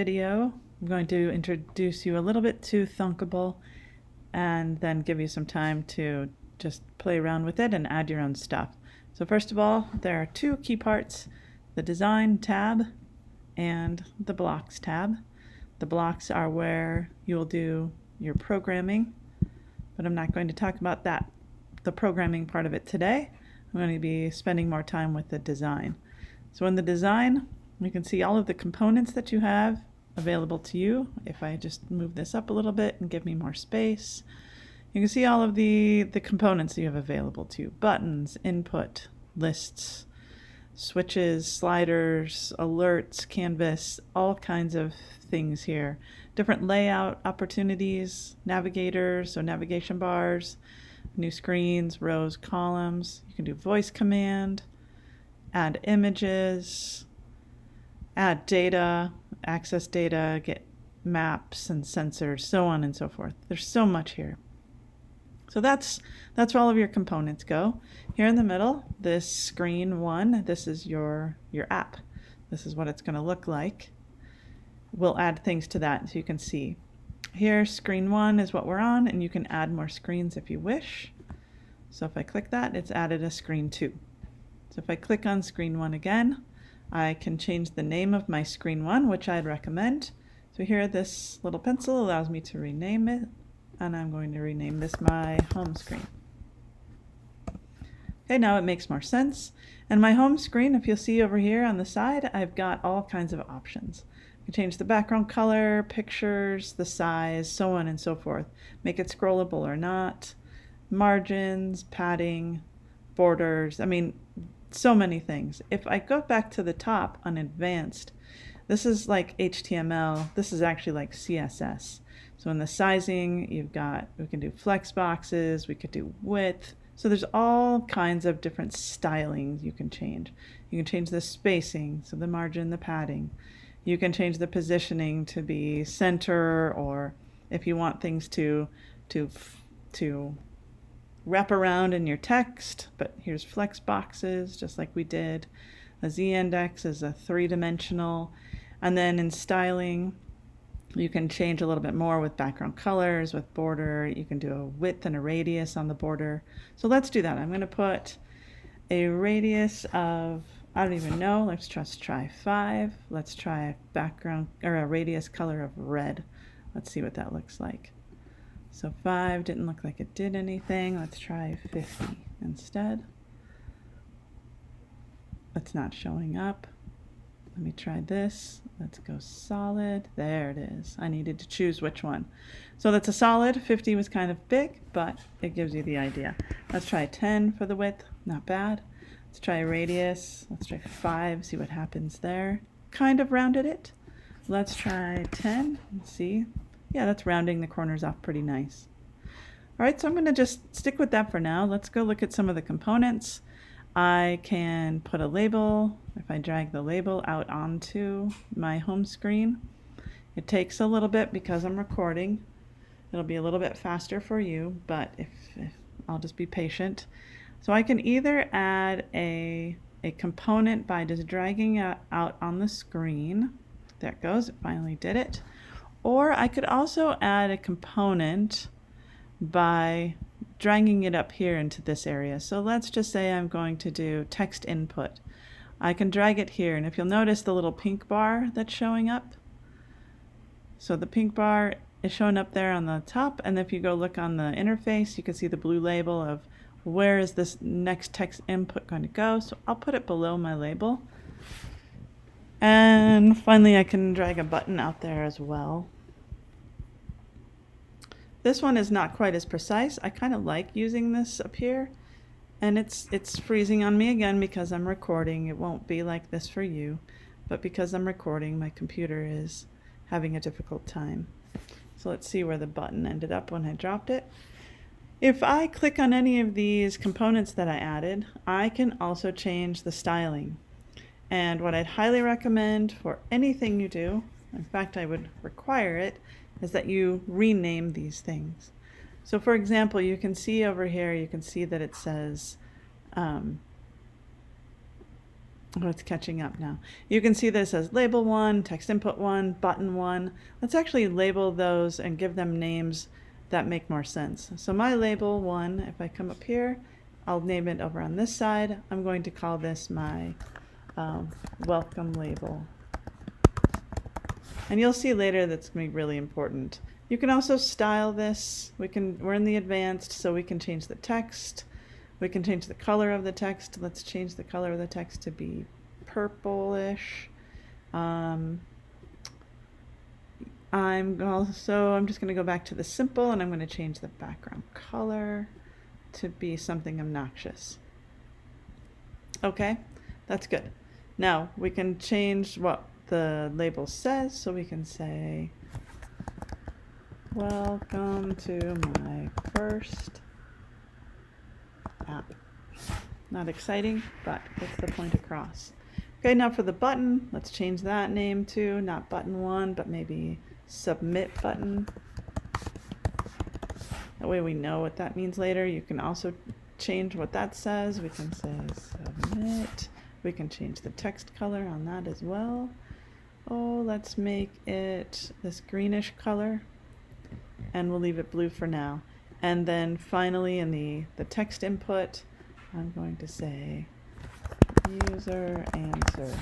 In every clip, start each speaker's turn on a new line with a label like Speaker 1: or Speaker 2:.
Speaker 1: Video. I'm going to introduce you a little bit to Thunkable and then give you some time to just play around with it and add your own stuff. So first of all, there are two key parts, the Design tab and the Blocks tab. The blocks are where you will do your programming, but I'm not going to talk about that, the programming part of it today. I'm going to be spending more time with the design. So in the design, you can see all of the components that you have available to you. If I just move this up a little bit and give me more space, you can see all of the components that you have available to you. Buttons, input, lists, switches, sliders, alerts, canvas, all kinds of things here. Different layout opportunities, navigators, so navigation bars, new screens, rows, columns. You can do voice command, add images, add data, access data, get maps and sensors, so on and so forth. There's so much here. So that's where all of your components go. Here in the middle, this screen one, this is your app. This is what it's going to look like. We'll add things to that so you can see. Here, screen one is what we're on, and you can add more screens if you wish. So if I click that, it's added a screen two. So if I click on screen one again, I can change the name of my screen one, which I'd recommend. So here, this little pencil allows me to rename it, and I'm going to rename this my home screen. Okay, now it makes more sense. And my home screen, if you'll see over here on the side, I've got all kinds of options. I can change the background color, pictures, the size, so on and so forth. Make it scrollable or not, margins, padding, borders. I mean, so many things. If I go back to the top on advanced, this is like HTML. This is actually like CSS. So in the sizing, we can do flex boxes, we could do width. So there's all kinds of different stylings you can change. You can change the spacing, so the margin, the padding. You can change the positioning to be center, or if you want things to wrap around in your text, but here's flex boxes, just like we did. A z-index is a three-dimensional. And then in styling, you can change a little bit more with background colors, with border. You can do a width and a radius on the border. So let's do that. I'm going to put a radius of, I don't even know, let's just try 5. Let's try a background or a radius color of red. Let's see what that looks like. So 5 didn't look like it did anything. Let's try 50 instead. It's not showing up. Let me try this. Let's go solid. There it is. I needed to choose which one. So that's a solid. 50 was kind of big, but it gives you the idea. Let's try 10 for the width. Not bad. Let's try a radius. Let's try 5, see what happens there. Kind of rounded it. Let's try 10 and see. Yeah, that's rounding the corners off pretty nice. All right, so I'm going to just stick with that for now. Let's go look at some of the components. I can put a label. If I drag the label out onto my home screen, it takes a little bit because I'm recording. It'll be a little bit faster for you, but if I'll just be patient. So I can either add a component by just dragging it out on the screen. There it goes, it finally did it. Or I could also add a component by dragging it up here into this area. So let's just say I'm going to do text input. I can drag it here, and if you'll notice the little pink bar that's showing up. So the pink bar is showing up there on the top, and if you go look on the interface, you can see the blue label of where is this next text input going to go. So I'll put it below my label. And finally, I can drag a button out there as well. This one is not quite as precise. I kind of like using this up here, and it's freezing on me again because I'm recording. It won't be like this for you, but because I'm recording, my computer is having a difficult time. So let's see where the button ended up when I dropped it. If I click on any of these components that I added, I can also change the styling. And what I'd highly recommend for anything you do, in fact I would require it, is that you rename these things. So for example, you can see over here, you can see that it says Oh, it's catching up now. You can see this as label 1, text input 1, button 1. Let's actually label those and give them names that make more sense. So my label 1, if I come up here, I'll name it over on this side. I'm going to call this my welcome label. And you'll see later that's going to be really important. You can also style this. We're in the advanced, so we can change the text. We can change the color of the text. Let's change the color of the text to be purplish. I'm just going to go back to the simple, and I'm going to change the background color to be something obnoxious. Okay, that's good. Now we can change what the label says, so we can say, welcome to my first app. Not exciting, but gets the point across. Okay, now for the button, let's change that name to not button 1, but maybe submit button. That way we know what that means later. You can also change what that says. We can say submit. We can change the text color on that as well. Oh, let's make it this greenish color, and we'll leave it blue for now. And then finally in the text input, I'm going to say user answer.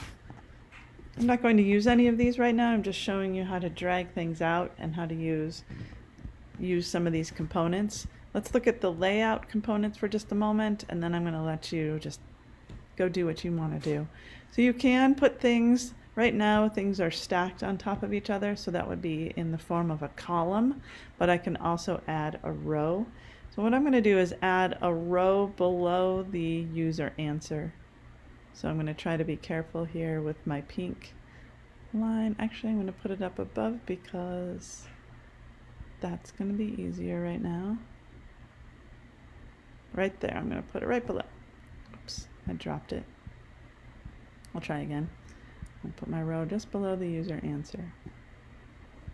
Speaker 1: I'm not going to use any of these right now. I'm just showing you how to drag things out and how to use some of these components. Let's look at the layout components for just a moment, and then I'm going to let you just go do what you want to do. So you can put things, right now things are stacked on top of each other, so that would be in the form of a column, but I can also add a row. So what I'm going to do is add a row below the user answer. So I'm going to try to be careful here with my pink line. Actually, I'm going to put it up above because that's going to be easier right now. Right there, I'm going to put it right below. Oops, I dropped it. I'll try again. I'll put my row just below the user answer.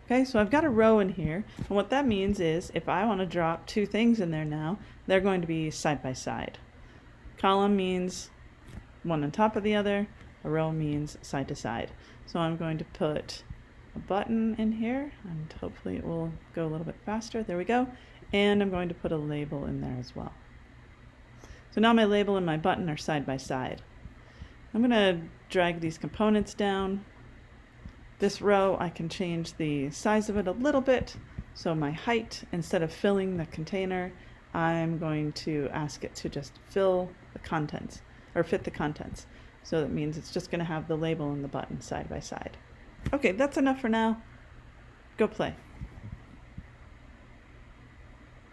Speaker 1: Okay, so I've got a row in here, and what that means is if I want to drop two things in there now, they're going to be side by side. Column means one on top of the other, a row means side to side. So I'm going to put a button in here, and hopefully it will go a little bit faster. There we go. And I'm going to put a label in there as well. So now my label and my button are side by side. I'm going to drag these components down. This row, I can change the size of it a little bit. So my height, instead of filling the container, I'm going to ask it to just fill the contents, or fit the contents. So that means it's just going to have the label and the button side by side. Okay, that's enough for now. Go play.